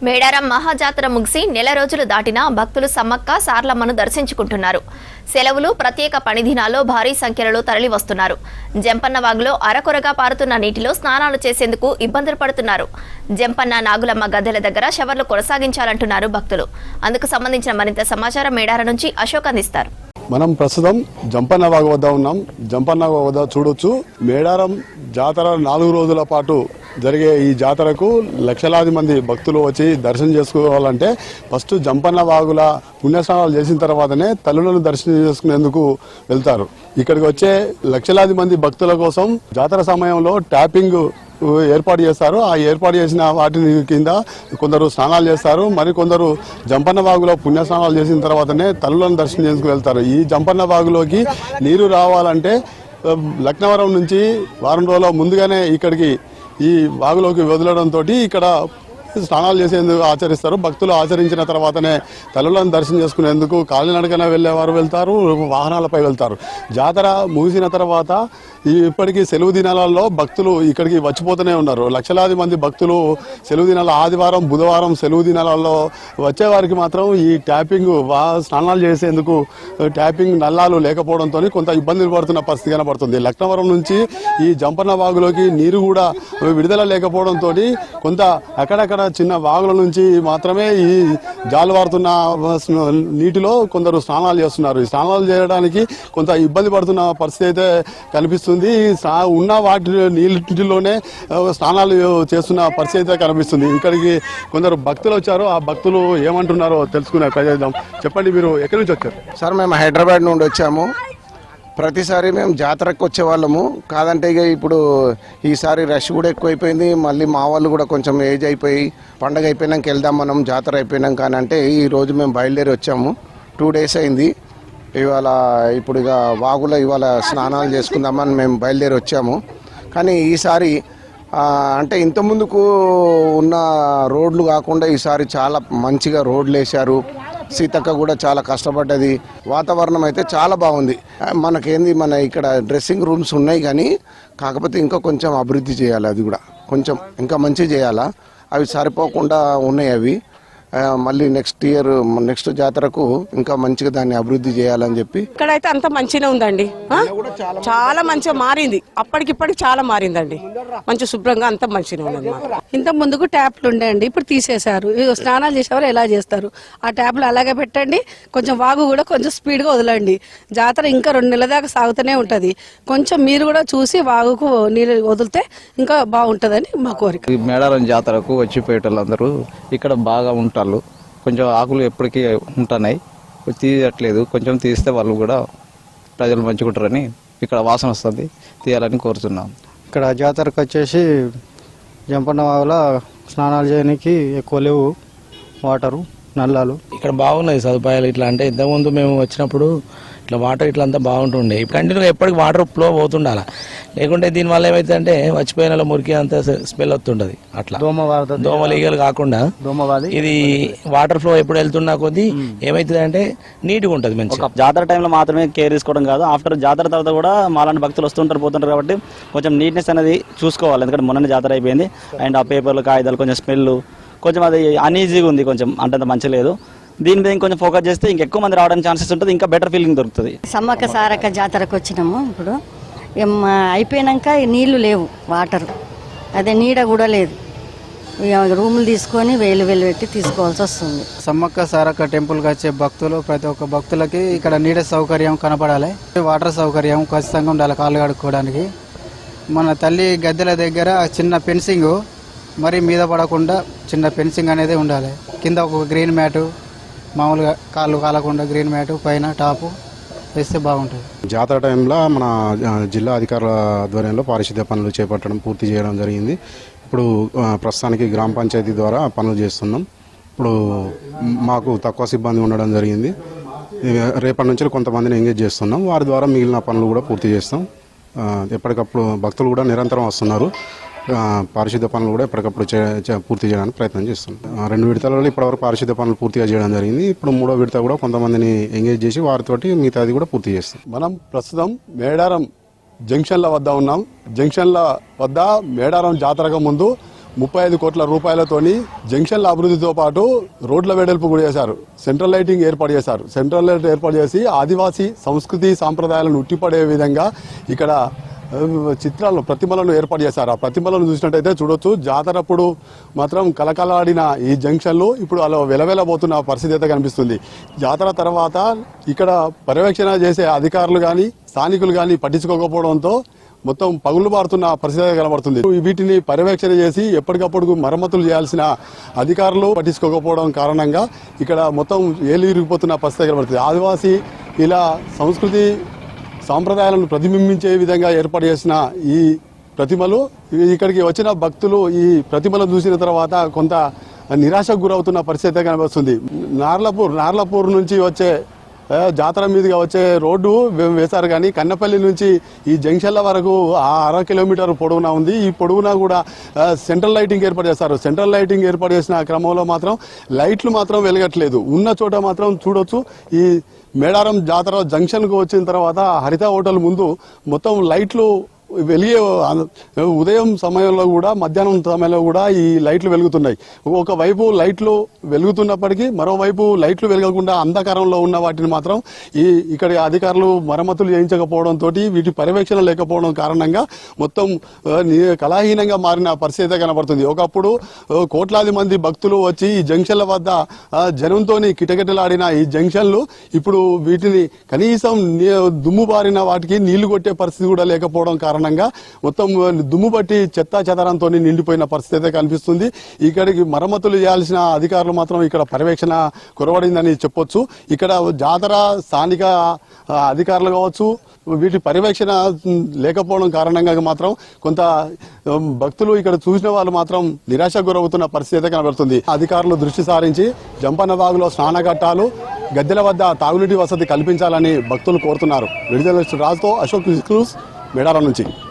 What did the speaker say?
మేడారం మహాజాతర ముగిసి నెల రోజులు దాటినా భక్తులు సమ్మక్క సార్లమ్మను దర్శించుకుంటున్నారు. సెలవులు ప్రత్యేక పని దినాల్లో భారీ సంఖ్యలో తరలి వస్తున్నారు. జంపన్న వాగులో అరకొరగా పారుతున్న నీటిలో స్నానాలు చేసేందుకు ఇబ్బందులు పడుతున్నారు. జంపన్న నాగులమ్మ గద్దెల దగ్గర షవర్లు కొనసాగించాలంటున్నారు భక్తులు. అందుకు సంబంధించిన మరింత సమాచారం మేడారం నుంచి అశోక్ అందిస్తారు. మనం ప్రస్తుతం జంపన్న వాగు వద్ద ఉన్నాం. జంపన్న వాగు వద్ద చూడొచ్చు, మేడారం జాతర 4 రోజుల పాటు జరిగే ఈ జాతరకు లక్షలాది మంది భక్తులు వచ్చి దర్శనం చేసుకోవాలంటే ఫస్ట్ జంపన్న వాగుల పుణ్యస్నానాలు చేసిన తర్వాతనే తల్లులను దర్శనం చేసుకునేందుకు వెళ్తారు. ఇక్కడికి వచ్చే లక్షలాది మంది భక్తుల కోసం జాతర సమయంలో ట్యాపింగ్ ఏర్పాటు చేస్తారు. ఆ ఏర్పాటు చేసిన వాటిని కింద కొందరు స్నానాలు చేస్తారు, మరికొందరు జంపన్న వాగులో పుణ్యస్నానాలు చేసిన తర్వాతనే తల్లులను దర్శనం చేసుకు వెళ్తారు. ఈ జంపన్న వాగులోకి నీరు రావాలంటే లక్నవరం నుంచి వారం రోజుల ముందుగానే ఇక్కడికి ఈ వాగులోకి వదలడంతో ఇక్కడ స్నానాలు చేసేందుకు ఆచరిస్తారు. భక్తులు ఆచరించిన తర్వాతనే తల్లులను దర్శనం చేసుకునేందుకు కాలినడకన వెళ్లేవారు వెళ్తారు, వాహనాలపై వెళ్తారు. జాతర ముగిసిన తర్వాత ఇప్పటికీ సెలవు దినాలలో భక్తులు ఇక్కడికి వచ్చిపోతూనే ఉన్నారు. లక్షలాది మంది భక్తులు సెలవు దినాల ఆదివారం, బుధవారం సెలవు దినాలలో వచ్చేవారికి మాత్రం ఈ ట్యాపింగ్ స్నానాలు చేసేందుకు ట్యాపింగ్ నల్లాలు లేకపోవడంతో కొంత ఇబ్బందులు పడుతున్న పరిస్థితి కనబడుతుంది. లక్నవరం నుంచి ఈ జంపన్న వాగులోకి నీరు కూడా విడుదల లేకపోవడంతో కొంత అక్కడక్కడ చిన్న వాగుల నుంచి మాత్రమే ఈ జాలువారుతున్న నీటిలో కొందరు స్నానాలు చేస్తున్నారు. ఈ స్నానాలు చేయడానికి కొంత ఇబ్బంది పడుతున్న పరిస్థితి అయితే కనిపిస్తుంది. ఉన్న వాటి నీటిలోనే స్నానాలు చేస్తున్న పరిస్థితి అయితే కనిపిస్తుంది. ఇక్కడికి కొందరు భక్తులు వచ్చారు. ఆ భక్తులు ఏమంటున్నారో తెలుసుకునే ప్రయత్నం. చెప్పండి, మీరు ఎక్కడి నుంచి వచ్చారు? సార్, మేము హైదరాబాద్ నుండి వచ్చాము. ప్రతిసారి మేము జాతరకు వచ్చేవాళ్ళము కాదంటే ఇక ఇప్పుడు ఈసారి రష్ కూడా ఎక్కువైపోయింది. మళ్ళీ మా వాళ్ళు కూడా కొంచెం ఏజ్ అయిపోయి పండగ అయిపోయినాక వెళ్దాం మనం జాతర అయిపోయినాక అని అంటే ఈరోజు మేము బయలుదేరి వచ్చాము. 2 days అయింది. ఇవాళ ఇప్పుడు ఇక వాగులో ఇవాళ స్నానాలు చేసుకుందామని మేము బయలుదేరి వచ్చాము. కానీ ఈసారి అంటే ఇంతకుముందుకు ఉన్న రోడ్లు కాకుండా ఈసారి చాలా మంచిగా రోడ్లు వేశారు. సీతక్క కూడా చాలా కష్టపడ్డది. వాతావరణం అయితే చాలా బాగుంది. మనకేంది, మన ఇక్కడ డ్రెస్సింగ్ రూమ్స్ ఉన్నాయి కానీ కాకపోతే ఇంకా కొంచెం అభివృద్ధి చేయాలి. అది కూడా కొంచెం ఇంకా మంచిగా చేయాలా. అవి సరిపోకుండా ఉన్నాయి. అవి మళ్ళీ నెక్స్ట్ జాతరకు ఇంకా మంచిగా దాన్ని అభివృద్ధి చేయాలని చెప్పి ఇక్కడైతే అంత మంచిగా ఉందండి. చాలా మంచిగా మారింది. అప్పటికిప్పటికి చాలా మారిందండి. మంచి శుభ్రంగా అంత మంచిగా ఉంది. ఇంత ముందుకు ట్యాప్లు ఉండేయండి, ఇప్పుడు తీసేశారు. స్నానాలు చేసేవారు ఎలా చేస్తారు? ఆ ట్యాప్లు అలాగే పెట్టండి. కొంచెం వాగు కూడా కొంచెం స్పీడ్గా వదలండి. జాతర ఇంకా 2 నెలల దాకా సాగుతూనే ఉంటుంది. కొంచెం మీరు కూడా చూసి వాగుకు నీళ్ళు వదిలితే ఇంకా బాగుంటుందని మా కోరిక. మేడారం జాతరకు వచ్చిపోయేటోళ్ళందరూ ఇక్కడ బాగా ఉంటారు. కొంచెం ఆకులు ఎప్పటికీ ఉంటున్నాయి, తీయట్లేదు. కొంచెం తీస్తే వాళ్ళు కూడా ప్రజలు మంచుకుంటారని ఇక్కడ వాసన వస్తుంది, తీయాలని కోరుతున్నాం. ఇక్కడ జాతరకు వచ్చేసి జంపన్న వాగులో స్నానాలు చేయడానికి ఎక్కువ లేవు వాటరు, నల్లాలు. ఇక్కడ బాగున్నాయి సదుపాయాలు. ఇట్లా అంటే ఇంతకుముందు మేము వచ్చినప్పుడు ఇట్లా వాటర్ ఇట్లా అంతా బాగుంటుండే. కంటిన్యూగా ఎప్పటికి వాటర్ ఫ్లో పోతుండాలి. లేకుంటే దీనివల్ల ఏమైతే అంటే వచ్చిపోయిన మురికి అంతా స్మెల్ వస్తుంటది. అట్లా దోమలు ఈగలు కాకుండా ఇది వాటర్ ఫ్లో ఎప్పుడు వెళ్తున్నా కొద్దీ ఏమైతుంది అంటే నీట్గా ఉంటుంది. మంచిగా జాతర టైంలో మాత్రమే కేర్ తీసుకోవడం కాదు, ఆఫ్టర్ జాతర తర్వాత కూడా మాలాంటి భక్తులు వస్తుంటారు పోతుంటారు కాబట్టి కొంచెం నీట్నెస్ అనేది చూసుకోవాలి. ఎందుకంటే మొన్న జాతర అయిపోయింది అండ్ ఆ పేపర్లు కాగితాలు కొంచెం స్మెల్ కొంచెం అది అన్ఈజీగా ఉంది, కొంచెం అంటే మంచి లేదు. దీని మీద ఇంకొంచెం ఫోకస్ చేస్తే ఇంకెక్కువ మంది రావడానికి ఛాన్సెస్ ఉంటుంది, ఇంకా బెటర్ ఫీలింగ్ దొరుకుతుంది. సమ్మక్క సారక్క జాతరకు వచ్చినాము. ఇప్పుడు అయిపోయినాక నీళ్లు లేవు, వాటర్ అదే నీడ కూడా లేదు. రూములు తీసుకొని వేలు పెట్టి తీసుకోవాల్సి వస్తుంది. సమ్మక్క సారక్క టెంపుల్కి వచ్చే భక్తులు ప్రతి ఒక్క భక్తులకి ఇక్కడ నీడ సౌకర్యం కనపడాలి. వాటర్ సౌకర్యం ఖచ్చితంగా ఉండాలి. కాళ్ళు కడుక్కోవడానికి మన తల్లి గద్దెల దగ్గర చిన్న ఫెన్సింగ్, మరి మీద పడకుండా చిన్న ఫెన్సింగ్ అనేది ఉండాలి. కింద ఒక గ్రీన్ మ్యాటు, మామూలుగా కాళ్ళు కాలకుండా గ్రీన్ మ్యాటు, పైన టాపు వేస్తే బాగుంటుంది. జాతర టైంలో మన జిల్లా అధికారుల ఆధ్వర్యంలో పారిశుద్ధ్య పనులు చేపట్టడం పూర్తి చేయడం జరిగింది. ఇప్పుడు ప్రస్తుతానికి గ్రామ పంచాయతీ ద్వారా పనులు చేస్తున్నాం. ఇప్పుడు మాకు తక్కువ సిబ్బంది ఉండడం జరిగింది. రేపటి నుంచి కొంతమందిని ఎంగేజ్ చేస్తున్నాం. వారి ద్వారా మిగిలిన పనులు కూడా పూర్తి చేస్తాం. ఎప్పటికప్పుడు భక్తులు కూడా నిరంతరం వస్తున్నారు. పారిశుద్ధ్య పనులు కూడా ఎప్పటికప్పుడు పూర్తి చేయడానికి ప్రయత్నం చేస్తున్నాం. 2 విడతలలో ఇప్పటివరకు పారిశుద్ధ్య పనులు పూర్తిగా చేయడం జరిగింది. ఇప్పుడు 3వ విడత కూడా కొంతమందిని ఎంగేజ్ చేసి వారితోటి మిగతాది కూడా పూర్తి చేస్తాం. మనం ప్రస్తుతం మేడారం జంక్షన్ల వద్ద ఉన్నాం. జంక్షన్ల వద్ద మేడారం జాతరకు ముందు 35 కోట్ల రూపాయలతోని జంక్షన్ల అభివృద్ధితో పాటు రోడ్ల వెడల్పు కూడా చేశారు. సెంట్రల్ లైటింగ్ ఏర్పాటు చేశారు. సెంట్రల్ లైట్ ఏర్పాటు చేసి ఆదివాసీ సంస్కృతి సాంప్రదాయాలను ఉట్టిపడే విధంగా ఇక్కడ చిత్రాలను ప్రతిమలను ఏర్పాటు చేశారు. ఆ ప్రతిమలను చూసినట్టయితే చూడొచ్చు. జాతరప్పుడు మాత్రం కలకలాడిన ఈ జంక్షన్లు ఇప్పుడు అలా వెలవెలబోతున్న పరిస్థితి అయితే కనిపిస్తుంది. జాతర తర్వాత ఇక్కడ పర్యవేక్షణ చేసే అధికారులు కానీ స్థానికులు కానీ పట్టించుకోకపోవడంతో మొత్తం పగులు బారుతున్న పరిస్థితి కనబడుతుంది. వీటిని పర్యవేక్షణ చేసి ఎప్పటికప్పుడు మరమ్మతులు చేయాల్సిన అధికారులు పట్టించుకోకపోవడం కారణంగా ఇక్కడ మొత్తం ఏలు ఇరిగిపోతున్న పరిస్థితి కనబడుతుంది. ఆదివాసీ ఇలా సంస్కృతి సాంప్రదాయాలను ప్రతిబింబించే విధంగా ఏర్పాటు చేసిన ఈ ప్రతిమలు ఇక్కడికి వచ్చిన భక్తులు ఈ ప్రతిమలను చూసిన తర్వాత కొంత నిరాశకు గురవుతున్న పరిస్థితి కనిపిస్తుంది. నార్లపూర్ నుంచి వచ్చే జాతర మీదుగా వచ్చే రోడ్డు వేశారు కానీ కన్నపల్లి నుంచి ఈ జంక్షన్ల వరకు 1/2 కిలోమీటర్ పొడవునా ఉంది. ఈ పొడవునా కూడా సెంట్రల్ లైటింగ్ ఏర్పాటు చేస్తారు. సెంట్రల్ లైటింగ్ ఏర్పాటు చేసిన క్రమంలో మాత్రం లైట్లు మాత్రం వెలగట్లేదు. ఉన్న చోట మాత్రం చూడొచ్చు. ఈ మేడారం జాతర జంక్షన్కు వచ్చిన తర్వాత హరిత హోటల్ ముందు మొత్తం లైట్లు వెలిగే ఉదయం సమయంలో కూడా మధ్యాహ్నం సమయంలో కూడా ఈ లైట్లు వెలుగుతున్నాయి. ఒకవైపు లైట్లు వెలుగుతున్నప్పటికీ మరోవైపు లైట్లు వెలగకుండా అంధకారంలో ఉన్న వాటిని మాత్రం ఇక్కడి అధికారులు మరమ్మతులు చేయించకపోవడంతో వీటి పర్యవేక్షణ లేకపోవడం కారణంగా మొత్తం కళాహీనంగా మారిన పరిస్థితి కనబడుతుంది. ఒకప్పుడు కోట్లాది మంది భక్తులు వచ్చి ఈ జంక్షన్ల వద్ద జనంతో కిటకిటలాడిన ఈ జంక్షన్లు ఇప్పుడు వీటిని కనీసం దుమ్ము బారిన వాటికి నీళ్లు కొట్టే పరిస్థితి కూడా లేకపోవడం కారణంగా మొత్తం దుమ్ము బట్టి చెత్తా చెదారంతో నిండిపోయిన పరిస్థితి కనిపిస్తుంది. ఇక్కడికి మరమ్మతులు చేయాల్సిన అధికారులు మాత్రం ఇక్కడ పర్యవేక్షణ కొరవడిందని చెప్పొచ్చు. ఇక్కడ జాతర స్థానిక అధికారులు కావచ్చు వీటి పర్యవేక్షణ లేకపోవడం కారణంగా మాత్రం కొంత భక్తులు ఇక్కడ చూసిన వాళ్ళు మాత్రం నిరాశకు గురవుతున్న పరిస్థితి కనబడుతుంది. అధికారులు దృష్టి సారించి జంపన్నవాగులో స్నానఘట్టాలు గద్దెల వద్ద తాగునీటి వసతి కల్పించాలని భక్తులు కోరుతున్నారు. విడుదల రాజుతో అశోక్ క్రూజ్ మేడారం నుంచి.